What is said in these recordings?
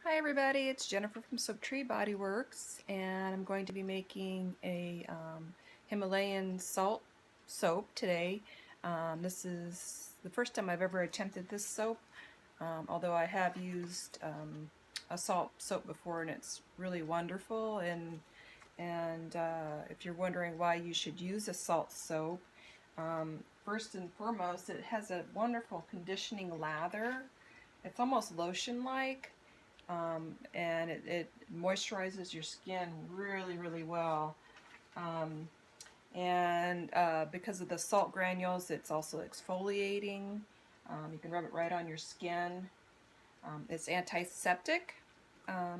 Hi everybody, it's Jennifer from Soaptree Bodyworks, and I'm going to be making a Himalayan salt soap today. This is the first time I've ever attempted this soap, although I have used a salt soap before, and it's really wonderful. And if you're wondering why you should use a salt soap, first and foremost, it has a wonderful conditioning lather. It's almost lotion-like. And it moisturizes your skin really well. Because of the salt granules, it's also exfoliating. You can rub it right on your skin. It's antiseptic.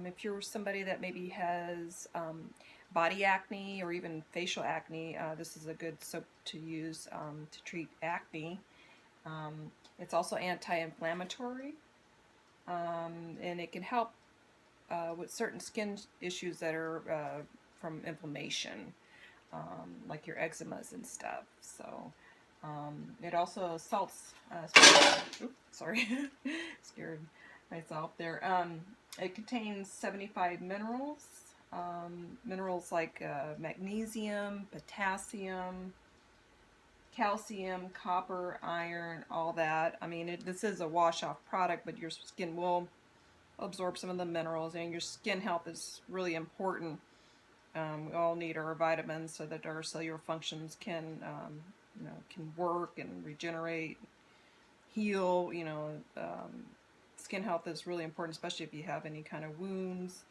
If you're somebody that maybe has body acne or even facial acne, this is a good soap to use to treat acne. It's also anti-inflammatory, and it can help with certain skin issues that are from inflammation, like your eczemas and stuff. So it also salts. Oops, sorry, scared myself there. It contains 75 minerals. Minerals like magnesium, potassium, calcium, copper, iron, all that. I mean, this is a wash-off product, but your skin will absorb some of the minerals, and your skin health is really important. We all need our vitamins so that our cellular functions can work and regenerate, heal. Skin health is really important, especially if you have any kind of wounds.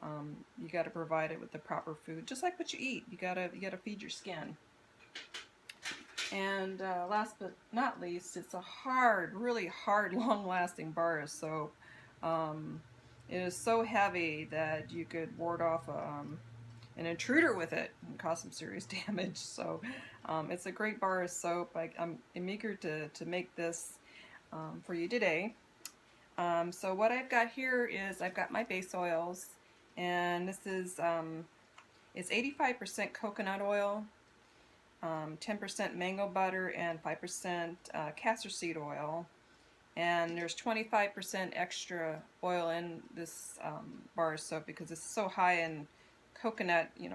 You got to provide it with the proper food, just like what you eat. You gotta feed your skin. And last but not least, it's a really hard, long-lasting bar of soap. It is so heavy that you could ward off an intruder with it and cause some serious damage. So it's a great bar of soap. I'm eager to make this for you today. So what I've got here is I've got my base oils, and this is it's 85% coconut oil, 10% mango butter, and 5% castor seed oil. And there's 25% extra oil in this bar of soap because it's so high in coconut. I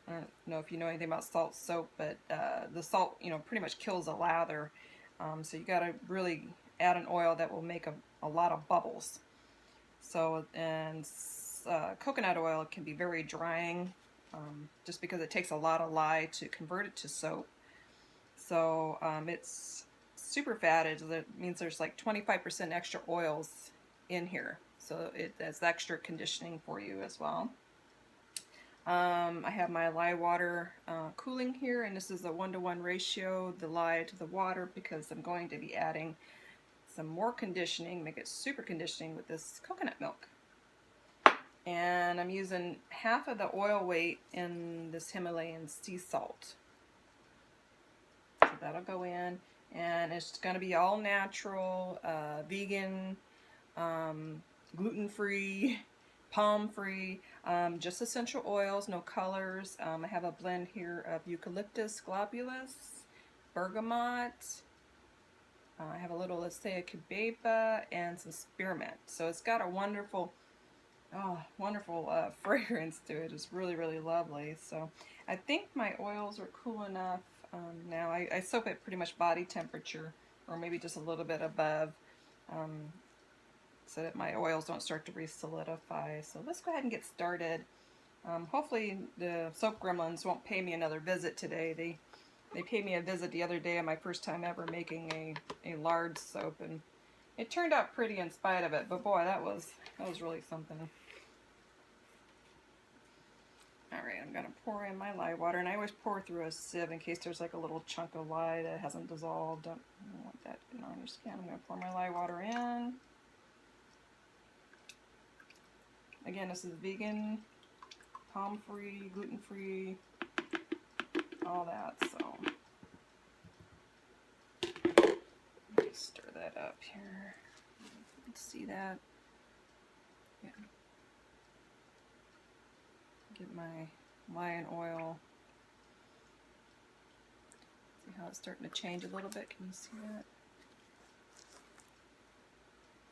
don't know if you know anything about salt soap, but the salt, pretty much kills the lather. So you got to really add an oil that will make a lot of bubbles. So, and coconut oil can be very drying, just because it takes a lot of lye to convert it to soap. So it's super fatted. That means there's like 25% extra oils in here. So that's extra conditioning for you as well. I have my lye water cooling here, and this is a 1-to-1 ratio, the lye to the water, because I'm going to be adding some more conditioning, make it super conditioning with this coconut milk. And I'm using half of the oil weight in this Himalayan sea salt. So that'll go in, and it's going to be all natural, vegan, gluten-free, palm-free, just essential oils, no colors. I have a blend here of eucalyptus globulus, bergamot. I have a little Lycia cubeba and some spearmint. So it's got a wonderful fragrance to it. It's really lovely. So I think my oils are cool enough now. I soap at pretty much body temperature, or maybe just a little bit above, so that my oils don't start to re-solidify. So let's go ahead and get started. Hopefully the soap gremlins won't pay me another visit today. They paid me a visit the other day on my first time ever making a large soap, and it turned out pretty in spite of it, but boy, that was really something. Alright, I'm going to pour in my lye water, and I always pour through a sieve in case there's like a little chunk of lye that hasn't dissolved. Don't want that getting on your skin. I'm going to pour my lye water in. Again, this is vegan, palm-free, gluten-free, all that, so let me stir that up here. Let's see that. Yeah. Get my lye oil. See how it's starting to change a little bit? Can you see that?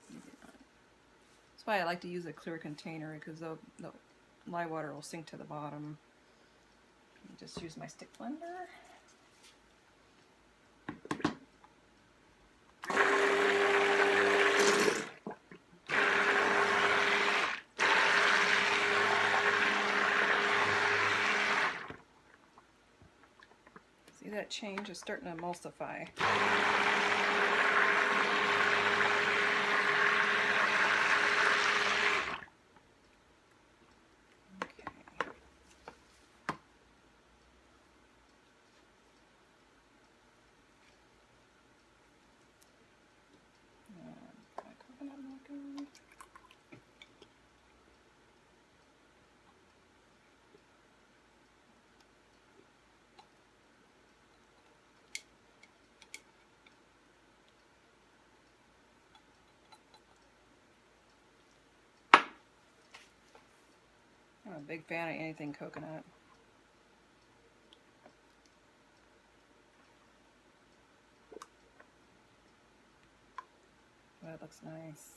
Maybe not. So why I like to use a clear container, because the lye water will sink to the bottom. Just use my stick blender. See that change? It's starting to emulsify. I'm a big fan of anything coconut. That looks nice.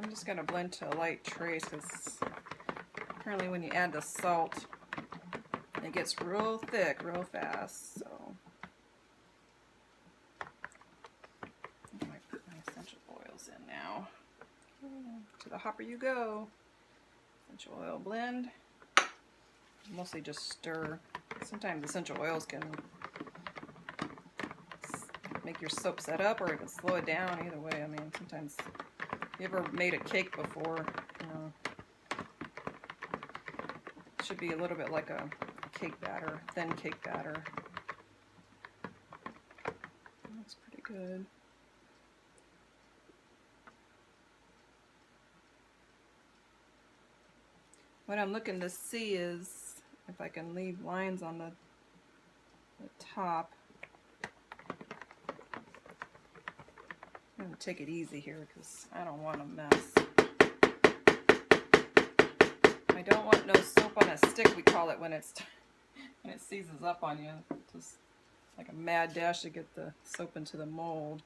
I'm just going to blend to a light trace, because apparently when you add the salt, it gets real thick real fast. So I might put my essential oils in now. To the hopper you go. Essential oil blend. Mostly just stir. Sometimes essential oils can make your soap set up, or it can slow it down. Either way, I mean, sometimes. You ever made a cake before? You know, it should be a little bit like a cake batter, thin cake batter. Looks pretty good. What I'm looking to see is if I can leave lines on the top. I'm going to take it easy here because I don't want a mess. I don't want no soap on a stick, we call it, when it seizes up on you. Just like a mad dash to get the soap into the mold.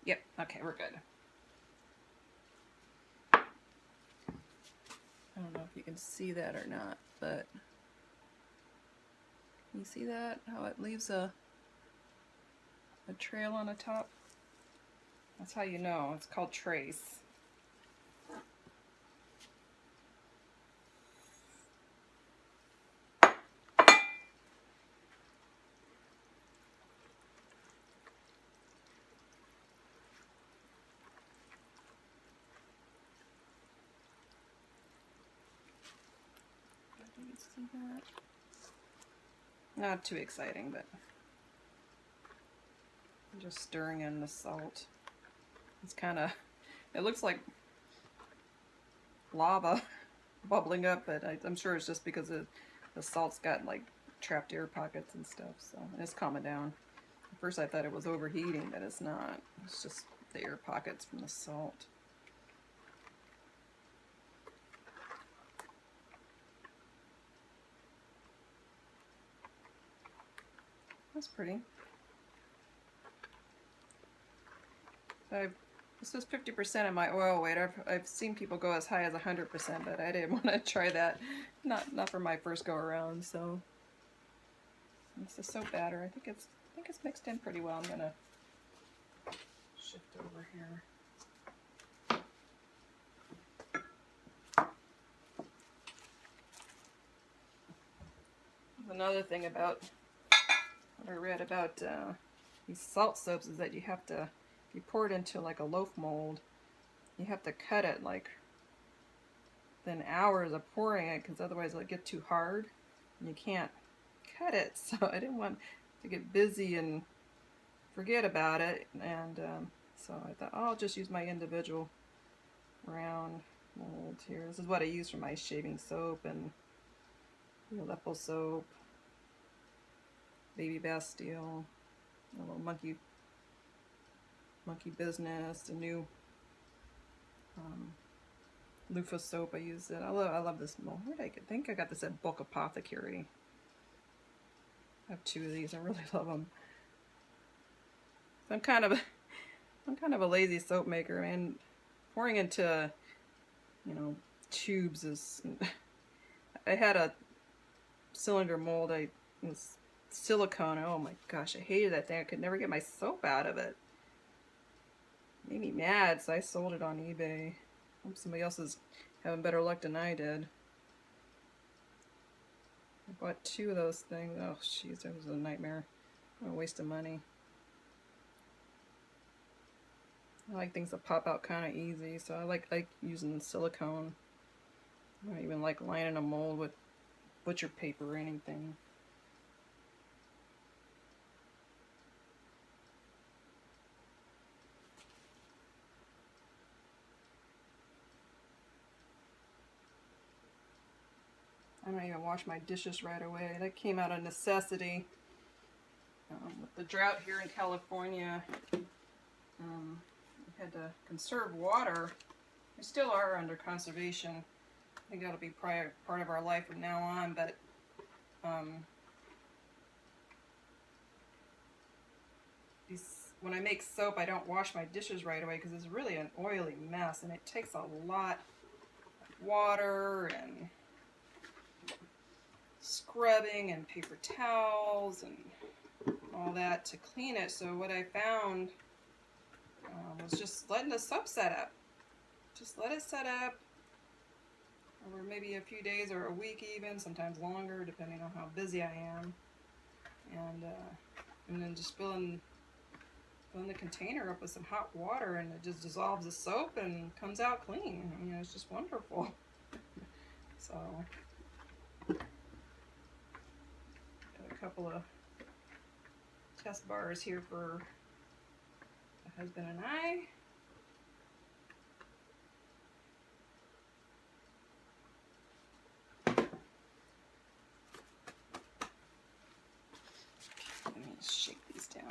Yep, okay, we're good. I don't know if you can see that or not, but you see that? How it leaves a trail on the top? That's how you know. It's called trace. Do you see that? Not too exciting, but I'm just stirring in the salt. It's kind of, it looks like lava bubbling up, but I'm sure it's just because the salt's got like trapped air pockets and stuff, so it's calming down. At first I thought it was overheating, but it's not. It's just the air pockets from the salt. That's pretty. So this was 50% of my oil weight. I've seen people go as high as 100%, but I didn't want to try that. Not for my first go around. So it's the soap batter. I think it's mixed in pretty well. I'm gonna shift over here. Another thing about what I read about these salt soaps is that you have to, if you pour it into like a loaf mold, you have to cut it like within hours of pouring it, because otherwise it'll get too hard and you can't cut it. So I didn't want to get busy and forget about it, and so I thought, oh, I'll just use my individual round molds here. This is what I use for my shaving soap and the Aleppo soap, Baby Bastille, a little monkey business, the new loofah soap. I use it. I love this mold. Where did I think I got this at Bulk Apothecary. I have 2 of these. I really love them. So I'm kind of a lazy soap maker, and pouring into, you know, tubes is. I had a cylinder mold. It was silicone. Oh my gosh, I hated that thing. I could never get my soap out of it. Made me mad, so I sold it on eBay. Hope somebody else is having better luck than I did. I bought 2 of those things. Oh jeez, that was a nightmare. What a waste of money. I like things that pop out kind of easy, so I like using silicone. I don't even like lining a mold with butcher paper or anything. I don't even wash my dishes right away. That came out of necessity. With the drought here in California, we had to conserve water. We still are under conservation. I think that'll be part of our life from now on, but when I make soap, I don't wash my dishes right away because it's really an oily mess, and it takes a lot of water and scrubbing and paper towels and all that to clean it. So what I found was just letting the soap set up. Just let it set up over maybe a few days or a week even, sometimes longer, depending on how busy I am. And then just filling the container up with some hot water, and it just dissolves the soap and comes out clean. I mean, it's just wonderful. So, got a couple of test bars here for the husband and I. Let me just shake these down.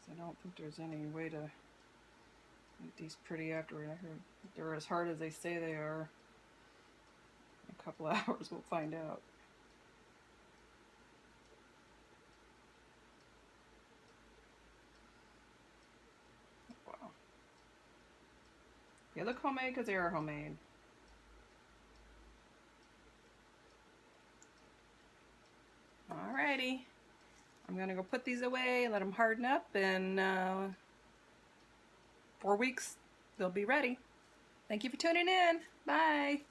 I don't think there's any way to make these pretty afterward. I heard they're as hard as they say they are. In a couple of hours we'll find out. Wow. They look homemade because they are homemade. Alrighty. I'm going to go put these away, let them harden up, and 4 weeks they'll be ready. Thank you for tuning in. Bye.